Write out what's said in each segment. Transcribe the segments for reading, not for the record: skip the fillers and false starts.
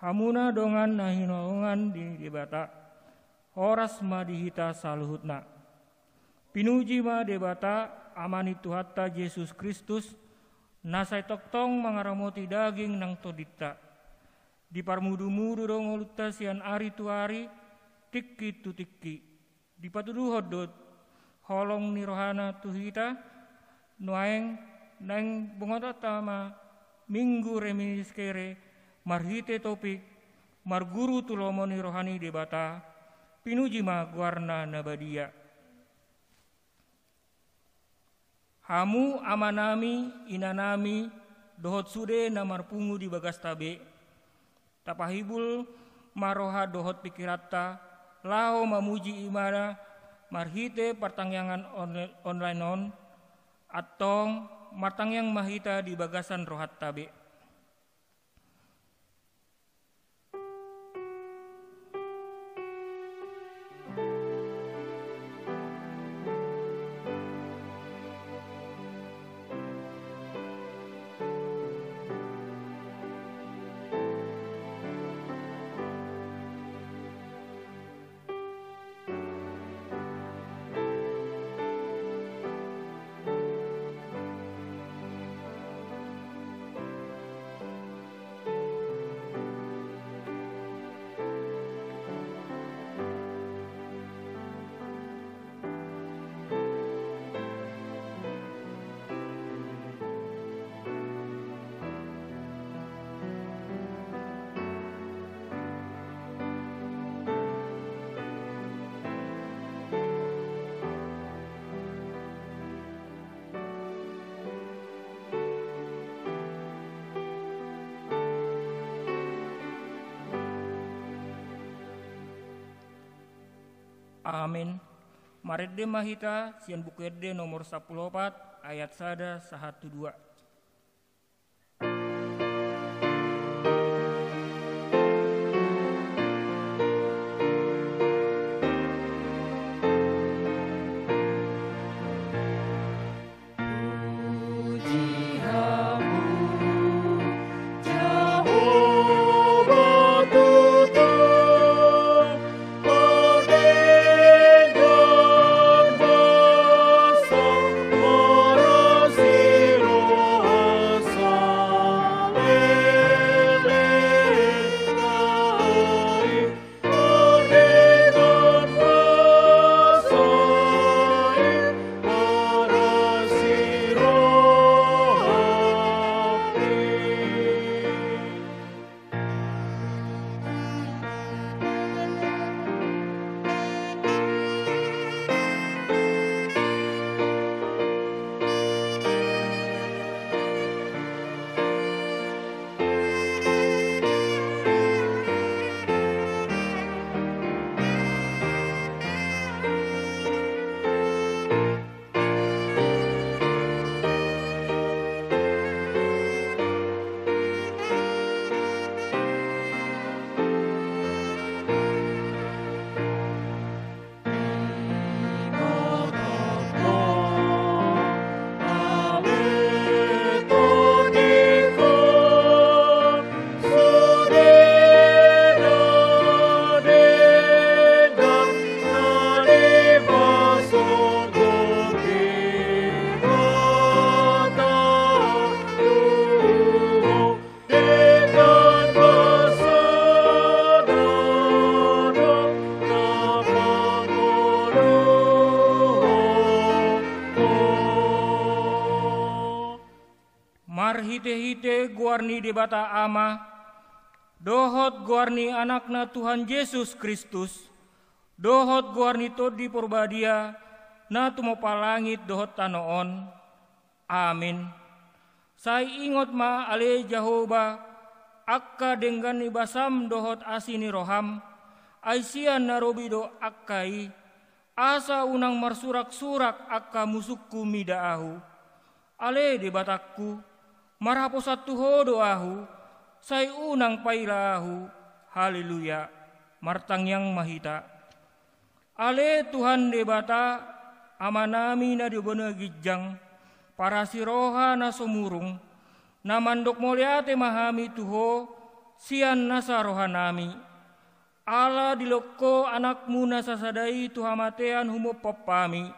Hamuna dongan nahinolongan di debata, horas ma dihita saluhutna. Pinuji ma debata amani Tuhatta Yesus Kristus, nasai toktong mangaramoti daging nang todita. Di parmudu-mudu dongoluta sian ari tu ari, tikki tu tikki. Di patudu hodot, holong ni rohana tuhita, nuaeng nang bungotatama, minggu reminis kere, marhite topik, marguru tulomoni rohani debata, pinuji ma guarna nabadia. Hamu amanami, inanami, dohot sude namar pungu di bagas tabe, tapahibul maroha dohot pikirata, lao mamuji imana, marhite pertangyangan online on, atong martangyang mahita di bagasan rohat tabe. Amin. Maredde mahita sian buku ede nomor 14 ayat 1-2. Hite-hite guarni debata ama, dohot guarni anakna Tuhan Yesus Kristus, dohot guarni todi porbadia, na tumopa langit dohot tanoon. Amin. Sai ingot ma ale Jehovah, akka denggani basam dohot asini roham, aisian narobido akkai, asa unang marsurak-surak akka musukku midaahu. Ale debatakku, marhaposat tuho doahu, sai unang pailahu, haleluya, martangyang mahita. Ale Tuhan debata, amanami na dibona gijang, para siroha na sumurung, na mandok moliate mahami tuho, sian nasa rohanami. Ala diloko anakmu nasa sadai tuhamatean humo popami.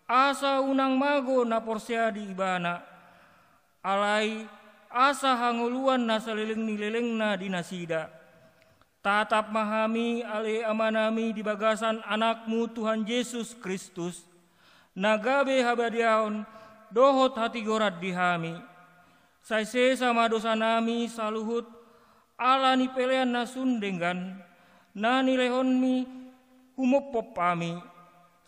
Asa unang mago na porsea di ibana. Alai asa hanguluan nasa leleng na dinasida. Tatap mahami ale amanami di bagasan anakmu Tuhan Yesus Kristus. Nagabe habadiaon dohot hati gorat dihami. Saise sama dosa nami saluhut ala ni pelean na sundenggan. Na nilehonmi humopop pami.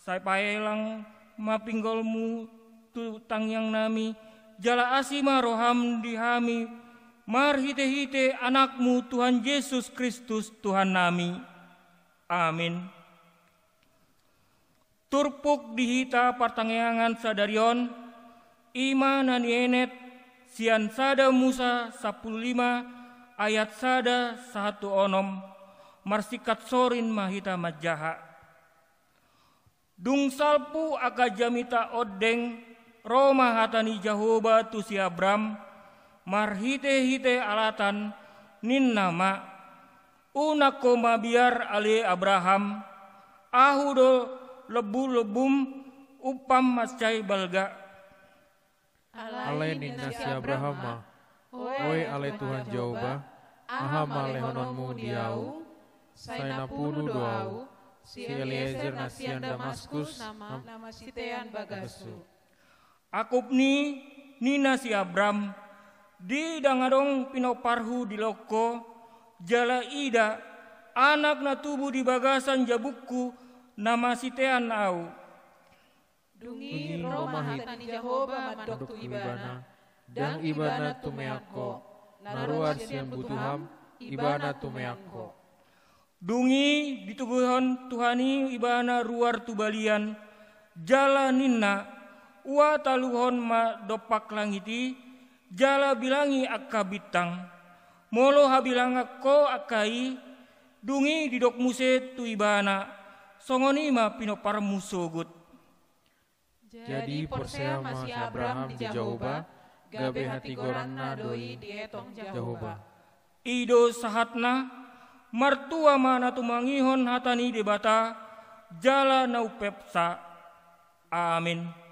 Sai paelang mapinggolmu tutang yang nami. Jala asima roham dihami. Mar hite-hite anakmu Tuhan Yesus Kristus Tuhan nami. Amin. Turpuk dihita partangeangan sadarion. Ima nani enet sian sada Musa 15 ayat sada 1 onom. Marsikat sorin mahita majaha. Dung salpu aka jamita odeng. Roma hatani Jahoba tu si Abram. Marhite-hite alatan nin nama unako mabiar ale Abraham ahudo lebu-lebum upam mascai balga ale ninasi Abraham oi ale Tuhan Jahoba aham ale hononmu diau saina punu doau si Eliezer nasian Damaskus nama sitean bagasu akupni nina si Abram di dangadong pinoparhu di loko jala ida anak na tubuh di bagasan jabukku nama sitean au dungi Roma hatani Jahoba madok tu ibana dan ibana tumeako naruar siang butuham ibana tumeako dungi dituguhon Tuhani ibana ruar tubalian jala ninna ua taluhon ma dopak langiti jala bilangi akka bitang molo habilang ko akai dungi didok muse tu ibana songoni ma pinopar musugut. Jadi porsea masih Abraham di Jahoba gabe hati goranna doi di etong Jahoba ido sahatna martua mana tumangihon hatani debata jala naupepsa. Amin.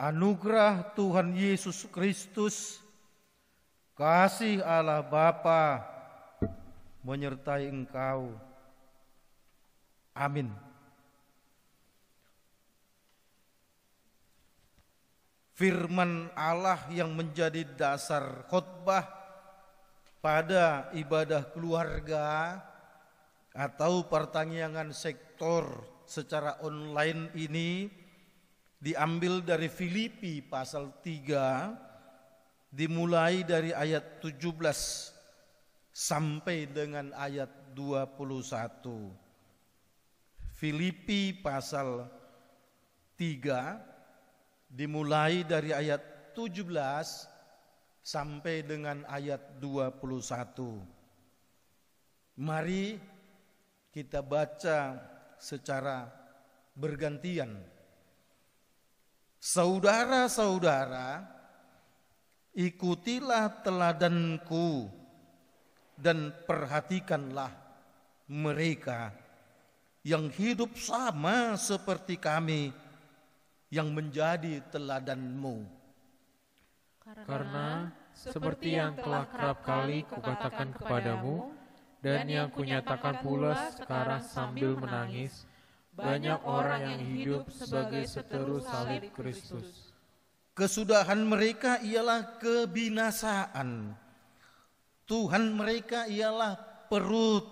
Anugerah Tuhan Yesus Kristus, kasih Allah Bapa menyertai engkau. Amin. firman Allah yang menjadi dasar khotbah pada ibadah keluarga atau pertanyaan sektor secara online ini diambil dari Filipi pasal 3 dimulai dari ayat 17 sampai dengan ayat 21. Filipi pasal 3 dimulai dari ayat 17 sampai dengan ayat 21. Mari kita baca secara bergantian. Saudara-saudara, ikutilah teladanku dan perhatikanlah mereka yang hidup sama seperti kami yang menjadi teladanmu. Karena seperti yang telah kerap kali kukatakan kepadamu, dan yang kunyatakan pula sekarang sambil menangis, banyak orang yang hidup sebagai seteru salib Kristus. Kesudahan mereka ialah kebinasaan. Tuhan mereka ialah perut.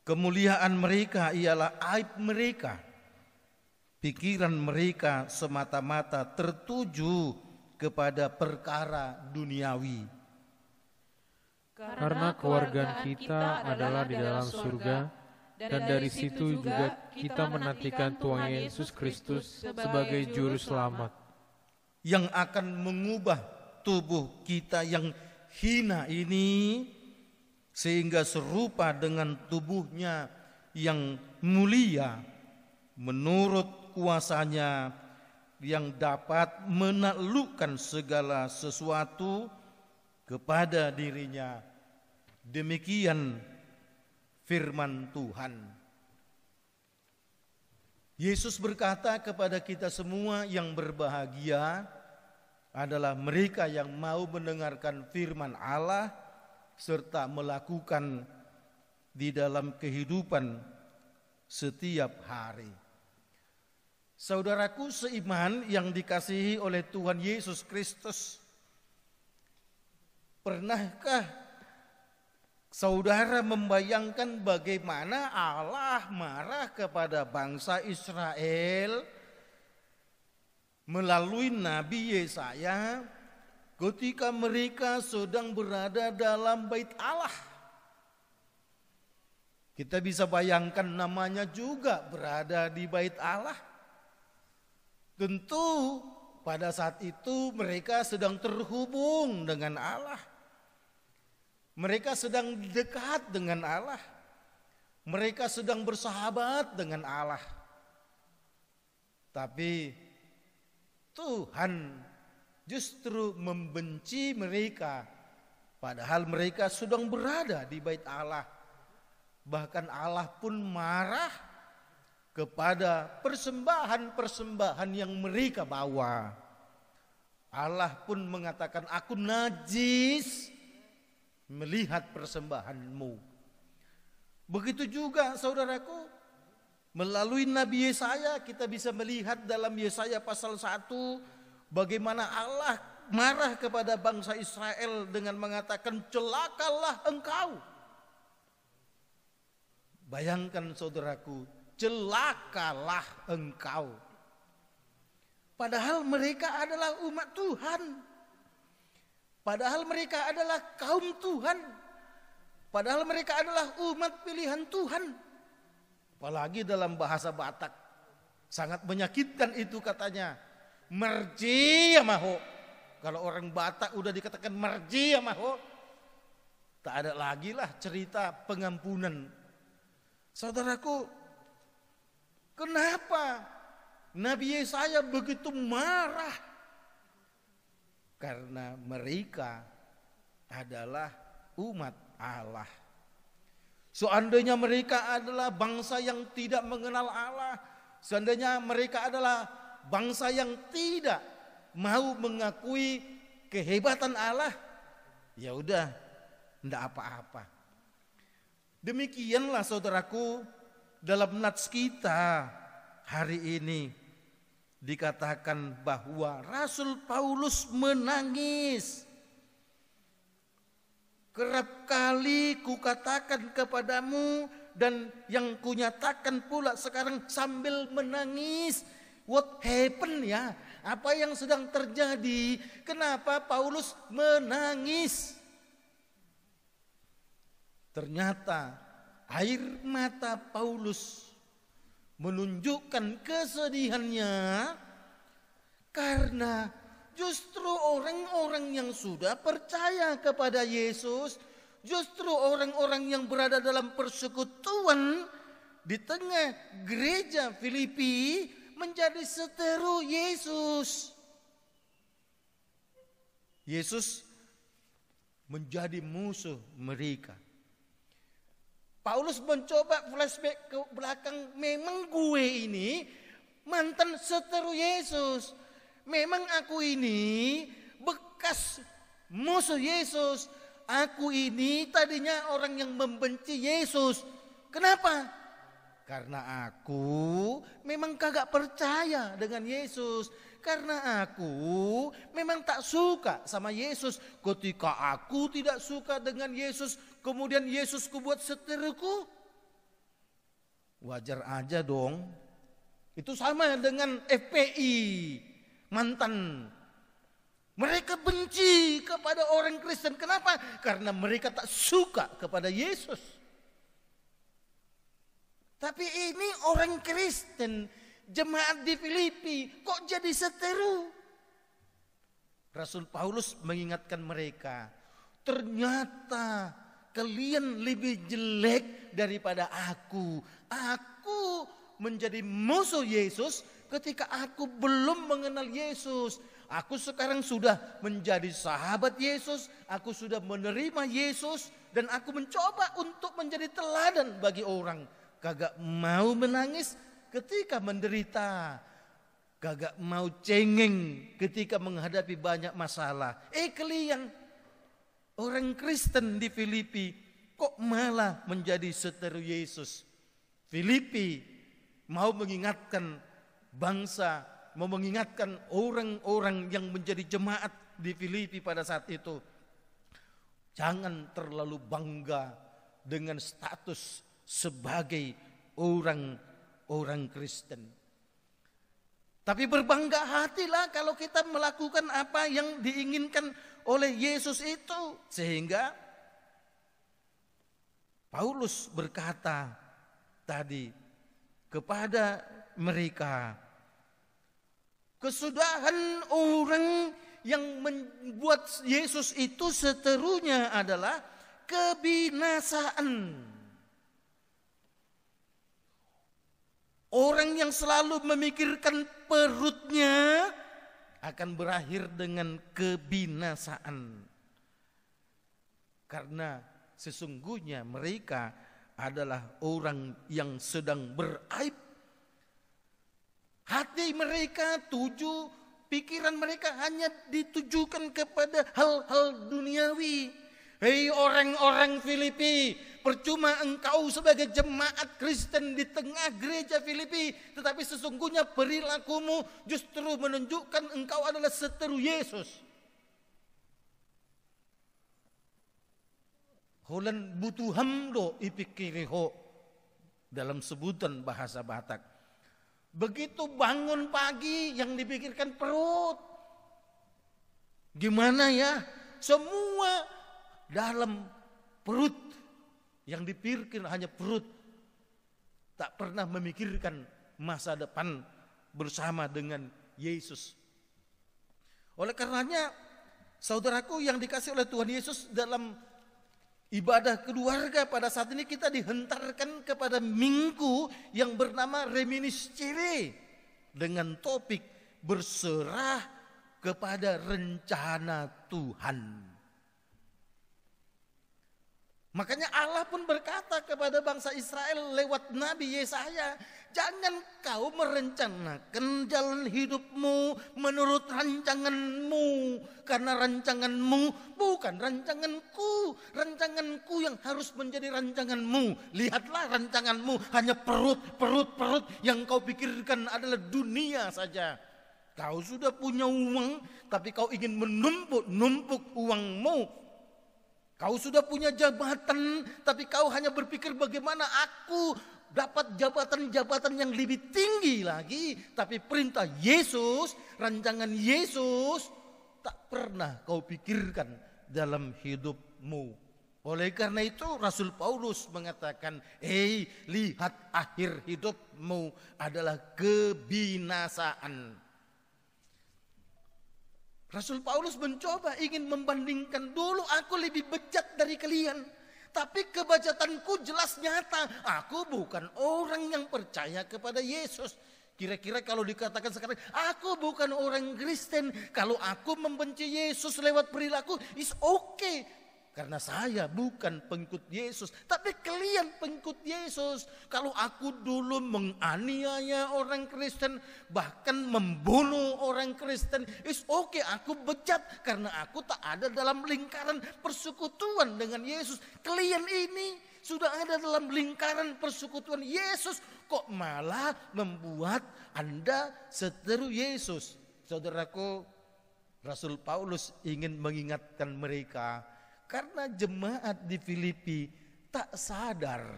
Kemuliaan mereka ialah aib mereka. Pikiran mereka semata-mata tertuju kepada perkara duniawi. Karena kewargaan kita adalah di dalam surga, dan dari situ juga kita menantikan Tuhan Yesus Kristus sebagai Juru Selamat, yang akan mengubah tubuh kita yang hina ini sehingga serupa dengan tubuhnya yang mulia menurut kuasanya yang dapat menaklukkan segala sesuatu kepada dirinya. Demikian firman Tuhan. Yesus berkata kepada kita semua yang berbahagia adalah mereka yang mau mendengarkan firman Allah serta melakukan di dalam kehidupan setiap hari. Saudaraku seiman yang dikasihi oleh Tuhan Yesus Kristus, pernahkah saudara membayangkan bagaimana Allah marah kepada bangsa Israel melalui Nabi Yesaya ketika mereka sedang berada dalam bait Allah? Kita bisa bayangkan namanya juga berada di bait Allah. Tentu pada saat itu mereka sedang terhubung dengan Allah. Mereka sedang dekat dengan Allah. Mereka sedang bersahabat dengan Allah. Tapi Tuhan justru membenci mereka, padahal mereka sedang berada di bait Allah. Bahkan Allah pun marah kepada persembahan-persembahan yang mereka bawa. Allah pun mengatakan, aku najis melihat persembahanmu. Begitu juga saudaraku, melalui Nabi Yesaya kita bisa melihat dalam Yesaya pasal 1 bagaimana Allah marah kepada bangsa Israel dengan mengatakan, celakalah engkau. Bayangkan saudaraku, celakalah engkau. Padahal mereka adalah umat Tuhan. Padahal mereka adalah kaum Tuhan. Padahal mereka adalah umat pilihan Tuhan. Apalagi dalam bahasa Batak, sangat menyakitkan itu katanya. Merji amaho. Kalau orang Batak udah dikatakan merji amaho, tak ada lagi lah cerita pengampunan. Saudaraku, kenapa Nabi Yesaya begitu marah? Karena mereka adalah umat Allah. Seandainya mereka adalah bangsa yang tidak mengenal Allah, seandainya mereka adalah bangsa yang tidak mau mengakui kehebatan Allah, ya udah, enggak apa-apa. Demikianlah saudaraku dalam nats kita hari ini. dikatakan bahwa Rasul Paulus menangis. Kerap kali kukatakan kepadamu dan yang kunyatakan pula sekarang sambil menangis. What happened ya? Apa yang sedang terjadi? Kenapa Paulus menangis? Ternyata air mata Paulus menunjukkan kesedihannya karena justru orang-orang yang sudah percaya kepada Yesus, justru orang-orang yang berada dalam persekutuan di tengah gereja Filipi menjadi seteru Yesus. Yesus menjadi musuh mereka. Paulus mencoba flashback ke belakang, memang gue ini mantan seteru Yesus. Memang aku ini bekas musuh Yesus. Aku ini tadinya orang yang membenci Yesus. Kenapa? Karena aku memang kagak percaya dengan Yesus. Karena aku memang tak suka sama Yesus. Ketika aku tidak suka dengan Yesus, kemudian Yesus kubuat seteruku, wajar aja dong. Itu sama dengan FPI, mantan. Mereka benci kepada orang Kristen. Kenapa? Karena mereka tak suka kepada Yesus. Tapi ini orang Kristen, jemaat di Filipi, kok jadi seteru? Rasul Paulus mengingatkan mereka, ternyata kalian lebih jelek daripada aku. Aku menjadi musuh Yesus ketika aku belum mengenal Yesus. Aku sekarang sudah menjadi sahabat Yesus, aku sudah menerima Yesus, dan aku mencoba untuk menjadi teladan bagi orang. Kagak mau menangis ketika menderita, kagak mau cengeng ketika menghadapi banyak masalah. Kalian orang Kristen di Filipi kok malah menjadi seteru Yesus. Filipi mau mengingatkan bangsa, mau mengingatkan orang-orang yang menjadi jemaat di Filipi pada saat itu. Jangan terlalu bangga dengan status sebagai orang Kristen. Tapi berbangga hatilah kalau kita melakukan apa yang diinginkan oleh Yesus itu. Sehingga Paulus berkata tadi kepada mereka, kesudahan orang yang membuat Yesus itu seterunya adalah kebinasaan. Orang yang selalu memikirkan perutnya akan berakhir dengan kebinasaan. Karena sesungguhnya mereka adalah orang yang sedang beraib. Hati mereka tuju, pikiran mereka hanya ditujukan kepada hal-hal duniawi. Hei orang-orang Filipi, percuma engkau sebagai jemaat Kristen di tengah gereja Filipi, tetapi sesungguhnya perilakumu justru menunjukkan engkau adalah seteru Yesus. Holan butuh hamdo ipikiriho dalam sebutan bahasa Batak. Begitu bangun pagi yang dipikirkan perut. Gimana ya? Semua dalam perut, yang dipikirkan hanya perut, tak pernah memikirkan masa depan bersama dengan Yesus. Oleh karenanya, saudaraku yang dikasih oleh Tuhan Yesus, dalam ibadah keluarga pada saat ini kita dihentarkan kepada minggu yang bernama Reminiscere dengan topik berserah kepada rencana Tuhan. Makanya Allah pun berkata kepada bangsa Israel lewat Nabi Yesaya, jangan kau merencanakan jalan hidupmu menurut rancanganmu, karena rancanganmu bukan rancanganku. Rancanganku yang harus menjadi rancanganmu. Lihatlah rancanganmu hanya perut yang kau pikirkan adalah dunia saja. Kau sudah punya uang, tapi kau ingin menumpuk uangmu. Kau sudah punya jabatan, tapi kau hanya berpikir bagaimana aku dapat jabatan-jabatan yang lebih tinggi lagi. Tapi perintah Yesus, rancangan Yesus, tak pernah kau pikirkan dalam hidupmu. Oleh karena itu Rasul Paulus mengatakan, lihat akhir hidupmu adalah kebinasaan. Rasul Paulus mencoba ingin membandingkan, dulu aku lebih bejat dari kalian. Tapi kebejatanku jelas nyata. Aku bukan orang yang percaya kepada Yesus. Kira-kira kalau dikatakan sekarang, aku bukan orang Kristen. Kalau aku membenci Yesus lewat perilaku, is okay. Karena saya bukan pengikut Yesus. Tapi kalian pengikut Yesus. Kalau aku dulu menganiaya orang Kristen, bahkan membunuh orang Kristen, is okay, aku bejat. Karena aku tak ada dalam lingkaran persekutuan dengan Yesus. Kalian ini sudah ada dalam lingkaran persekutuan Yesus, kok malah membuat Anda seteru Yesus. Saudaraku, Rasul Paulus ingin mengingatkan mereka, karena jemaat di Filipi tak sadar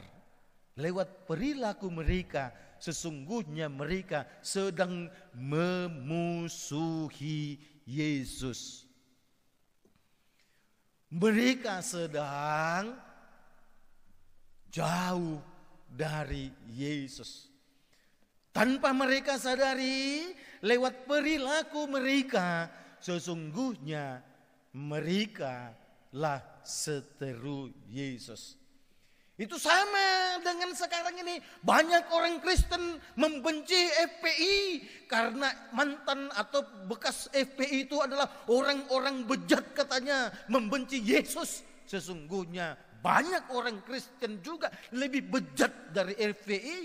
lewat perilaku mereka, sesungguhnya mereka sedang memusuhi Yesus. Mereka sedang jauh dari Yesus. Tanpa mereka sadari, lewat perilaku mereka, sesungguhnya mereka lah seteru Yesus. Itu sama dengan sekarang ini. Banyak orang Kristen membenci FPI karena mantan atau bekas FPI itu adalah orang-orang bejat katanya, membenci Yesus. Sesungguhnya banyak orang Kristen juga lebih bejat dari FPI.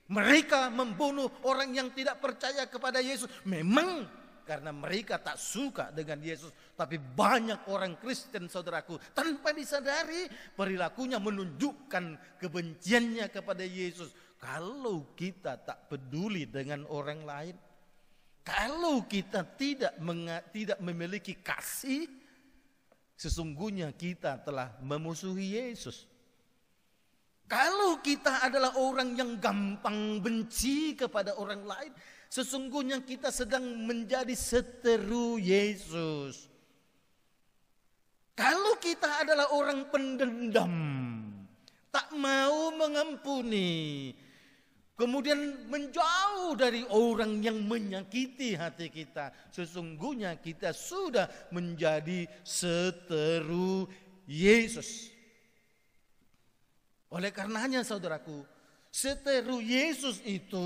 Mereka membunuh orang yang tidak percaya kepada Yesus. Memang karena mereka tak suka dengan Yesus. Tapi banyak orang Kristen, saudaraku, tanpa disadari perilakunya menunjukkan kebenciannya kepada Yesus. Kalau kita tak peduli dengan orang lain, kalau kita tidak memiliki kasih, sesungguhnya kita telah memusuhi Yesus. Kalau kita adalah orang yang gampang benci kepada orang lain, sesungguhnya kita sedang menjadi seteru Yesus. Kalau kita adalah orang pendendam, tak mau mengampuni, kemudian menjauh dari orang yang menyakiti hati kita, sesungguhnya kita sudah menjadi seteru Yesus. Oleh karenanya saudaraku, seteru Yesus itu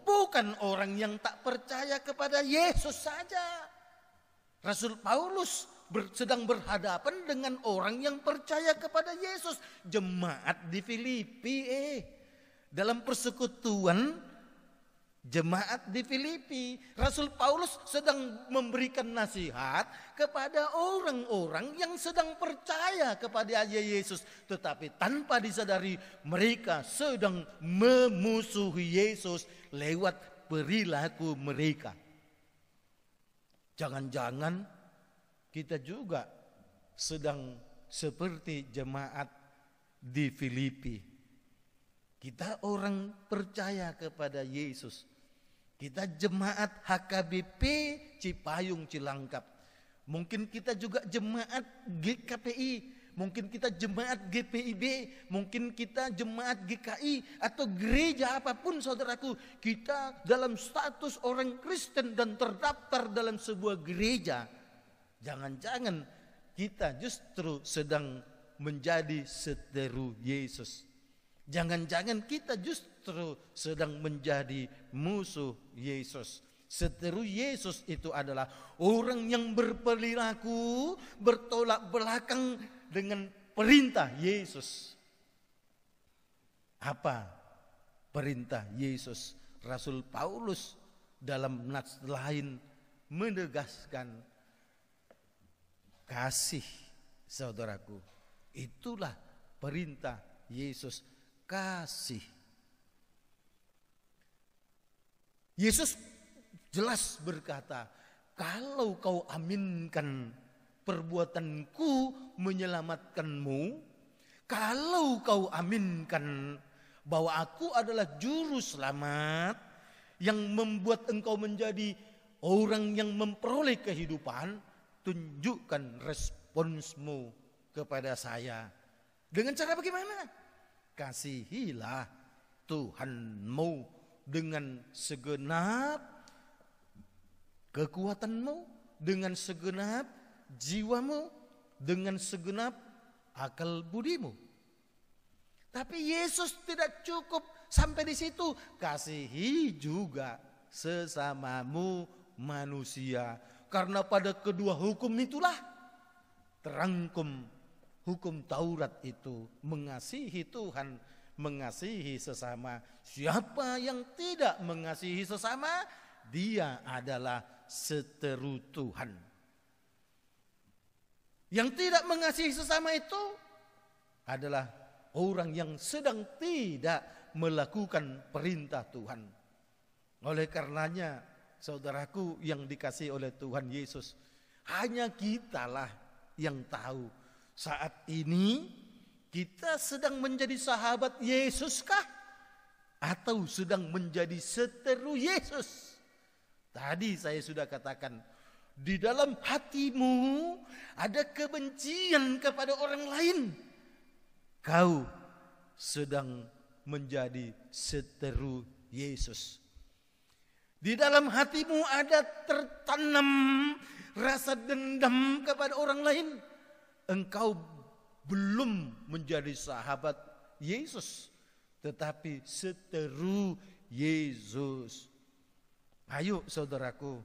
bukan orang yang tak percaya kepada Yesus saja. Rasul Paulus sedang berhadapan dengan orang yang percaya kepada Yesus. Jemaat di Filipi, dalam persekutuan jemaat di Filipi, Rasul Paulus sedang memberikan nasihat kepada orang-orang yang sedang percaya kepada Yesus, tetapi tanpa disadari mereka sedang memusuhi Yesus lewat perilaku mereka. Jangan-jangan kita juga sedang seperti jemaat di Filipi. Kita orang percaya kepada Yesus. Kita jemaat HKBP Cipayung Cilangkap. Mungkin kita juga jemaat GKPI. Mungkin kita jemaat GPIB. Mungkin kita jemaat GKI. Atau gereja apapun saudaraku. Kita dalam status orang Kristen dan terdaftar dalam sebuah gereja. Jangan-jangan kita justru sedang menjadi seteru Yesus. Jangan-jangan kita justru sedang menjadi musuh Yesus. Seteru Yesus itu adalah orang yang berperilaku bertolak belakang dengan perintah Yesus. Apa perintah Yesus? Rasul Paulus dalam nats lain menegaskan kasih, saudaraku. Itulah perintah Yesus. Kasih. Yesus jelas berkata, kalau kau aminkan perbuatanku menyelamatkanmu, kalau kau aminkan bahwa aku adalah juru selamat yang membuat engkau menjadi orang yang memperoleh kehidupan, tunjukkan responsmu kepada saya. Dengan cara bagaimana? Kasihilah Tuhanmu dengan segenap kekuatanmu, dengan segenap jiwamu, dengan segenap akal budimu. Tapi Yesus tidak cukup sampai di situ. Kasihi juga sesamamu manusia. Karena pada kedua hukum itulah terangkum hukum Taurat itu. Mengasihi Tuhan, mengasihi sesama. Siapa yang tidak mengasihi sesama, dia adalah seteru Tuhan. Yang tidak mengasihi sesama itu adalah orang yang sedang tidak melakukan perintah Tuhan. Oleh karenanya, saudaraku yang dikasihi oleh Tuhan Yesus, hanya kitalah yang tahu saat ini kita sedang menjadi sahabat Yesus kah? Atau sedang menjadi seteru Yesus? Tadi saya sudah katakan, di dalam hatimu ada kebencian kepada orang lain. Kau sedang menjadi seteru Yesus. Di dalam hatimu ada tertanam rasa dendam kepada orang lain. Engkau belum menjadi sahabat Yesus, tetapi seteru Yesus. Ayo saudaraku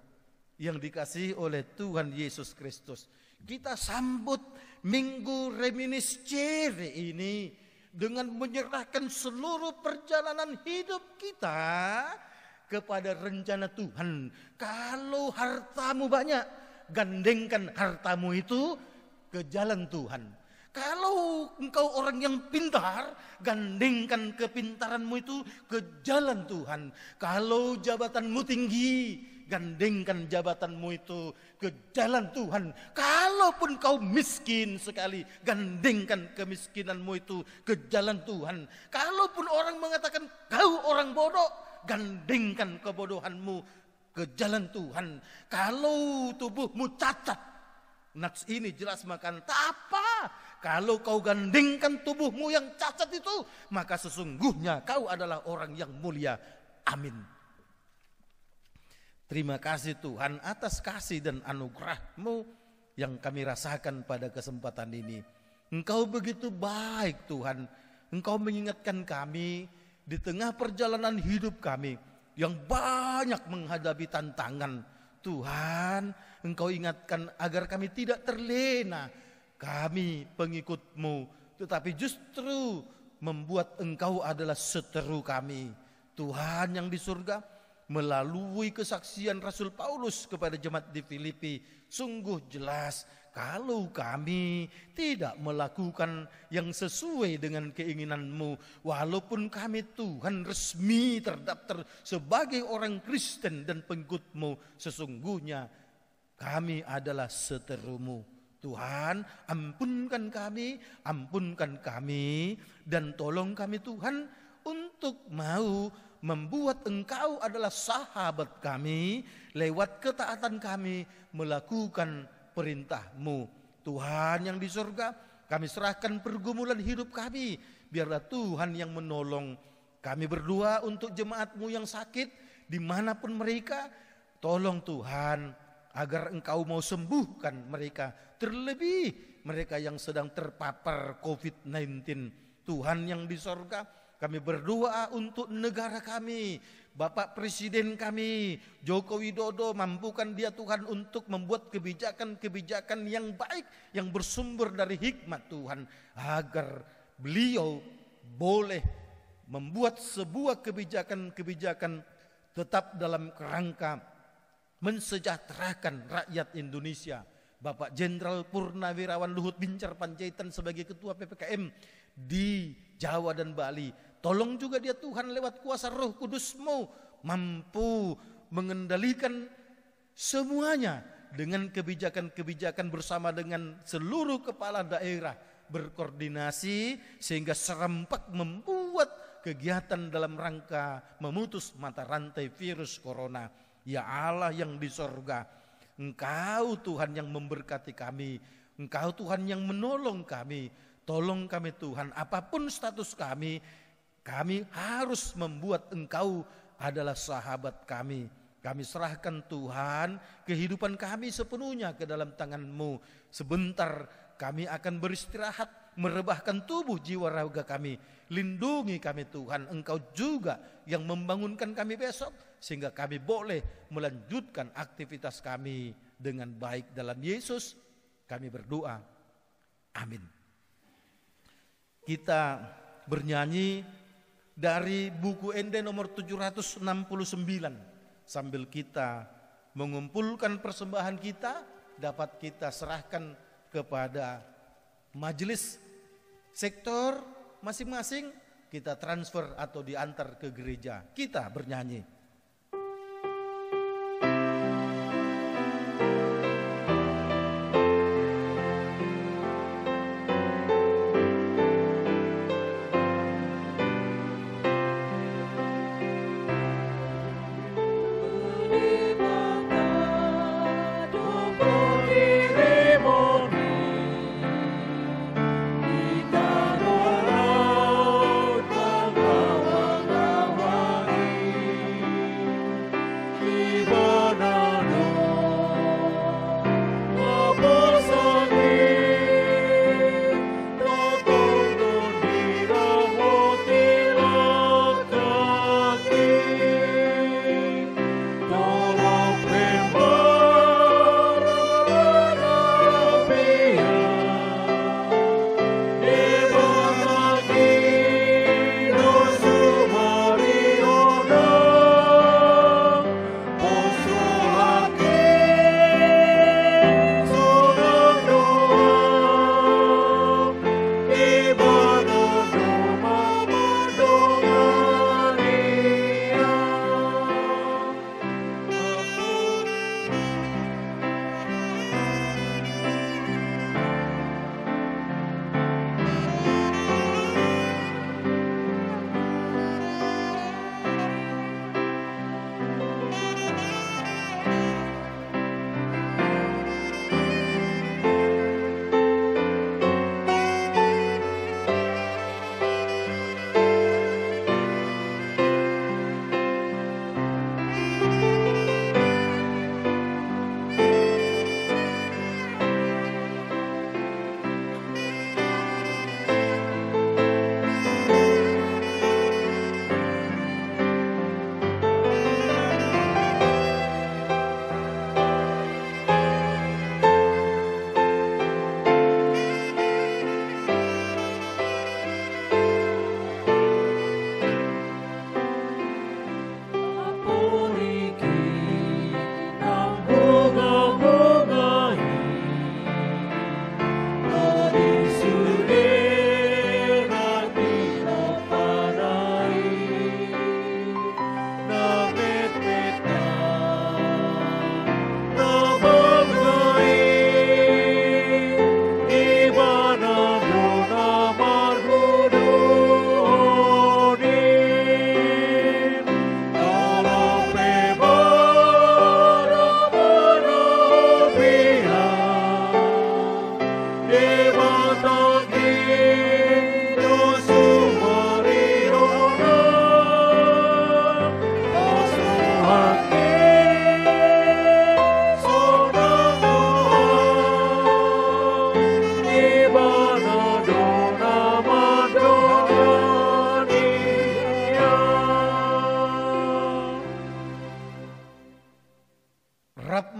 yang dikasihi oleh Tuhan Yesus Kristus, kita sambut Minggu Reminiscere ini dengan menyerahkan seluruh perjalanan hidup kita kepada rencana Tuhan. Kalau hartamu banyak, gandengkan hartamu itu ke jalan Tuhan. Kalau engkau orang yang pintar, gandengkan kepintaranmu itu ke jalan Tuhan. Kalau jabatanmu tinggi, gandengkan jabatanmu itu ke jalan Tuhan. Kalaupun kau miskin sekali, gandengkan kemiskinanmu itu ke jalan Tuhan. Kalaupun orang mengatakan kau orang bodoh, gandengkan kebodohanmu ke jalan Tuhan. Kalau tubuhmu cacat, naks ini jelas makan tak apa. Kalau kau gandengkan tubuhmu yang cacat itu, maka sesungguhnya kau adalah orang yang mulia. Amin. Terima kasih Tuhan atas kasih dan anugerah-Mu yang kami rasakan pada kesempatan ini. Engkau begitu baik Tuhan. Engkau mengingatkan kami di tengah perjalanan hidup kami yang banyak menghadapi tantangan. Tuhan, Engkau ingatkan agar kami tidak terlena. Kami pengikut-Mu, tetapi justru membuat Engkau adalah seteru kami. Tuhan yang di surga, melalui kesaksian Rasul Paulus kepada jemaat di Filipi, sungguh jelas kalau kami tidak melakukan yang sesuai dengan keinginan-Mu, walaupun kami Tuhan resmi terdaftar sebagai orang Kristen dan pengikut-Mu, sesungguhnya kami adalah seteru-Mu. Tuhan, ampunkan kami, dan tolong kami Tuhan untuk mau membuat Engkau adalah sahabat kami, lewat ketaatan kami melakukan perintah-Mu. Tuhan yang di surga, kami serahkan pergumulan hidup kami, biarlah Tuhan yang menolong. Kami berdoa untuk jemaat-Mu yang sakit, dimanapun mereka, tolong Tuhan, agar Engkau mau sembuhkan mereka, terlebih mereka yang sedang terpapar COVID-19. Tuhan yang di sorga, kami berdoa untuk negara kami, Bapak Presiden kami, Joko Widodo, mampukan dia Tuhan untuk membuat kebijakan-kebijakan yang baik, yang bersumber dari hikmat Tuhan, agar beliau boleh membuat sebuah kebijakan-kebijakan tetap dalam kerangka mensejahterakan rakyat Indonesia. Bapak Jenderal Purnawirawan Luhut Bincar Panjaitan sebagai Ketua PPKM di Jawa dan Bali, tolong juga dia Tuhan lewat kuasa Roh Kudus-Mu mampu mengendalikan semuanya dengan kebijakan-kebijakan bersama dengan seluruh kepala daerah berkoordinasi sehingga serempak membuat kegiatan dalam rangka memutus mata rantai virus corona. Ya Allah yang di sorga, Engkau Tuhan yang memberkati kami, Engkau Tuhan yang menolong kami. Tolong kami Tuhan, apapun status kami harus membuat Engkau adalah sahabat kami. Kami serahkan Tuhan kehidupan kami sepenuhnya ke dalam tangan-Mu. Sebentar kami akan beristirahat, merebahkan tubuh jiwa raga kami. Lindungi kami Tuhan, Engkau juga yang membangunkan kami besok, sehingga kami boleh melanjutkan aktivitas kami dengan baik. Dalam Yesus kami berdoa, amin. Kita bernyanyi dari buku Ende nomor 769 sambil kita mengumpulkan persembahan kita, dapat kita serahkan kepada majelis sektor masing-masing, kita transfer atau diantar ke gereja. Kita bernyanyi.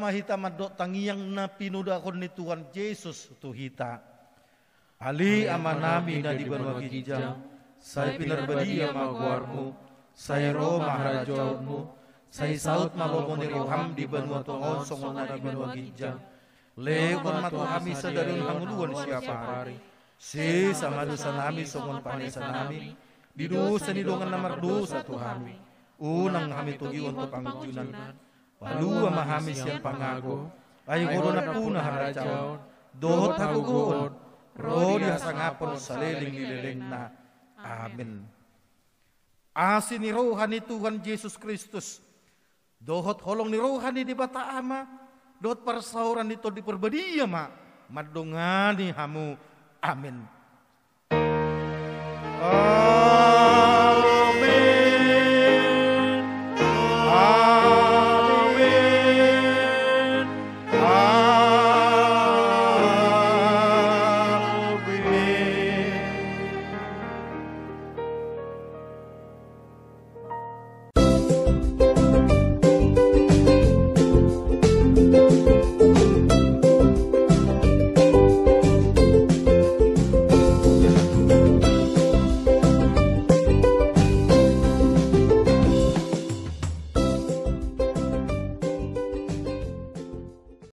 Hita madok tangiang na pinudakon ni Tuhan Yesus tu hita. Ali amanami na di banwa gijang, say pinarbadia magwarmu, say Roma harajawnmu, say saut malomon ni roham di banwa tuon songon na di banwa gijang. Leon matuhami sa darun hanguluan siapa hari. Si sama dosa nami songon panesa nami, di dosa ni dongan namar dosa Tuhami. unang kami tugi untuk pangjunan, palua mahami siang pangago, ayo korona punah harajaon, dohot hagugon, rodi hasangapon saliling nililing na. Amin. Asin ni rohani Tuhan Yesus Kristus, dohot holong ni rohani di bata ama, dohot parsauran itu di perbedia ma, madongani hamu. Amin.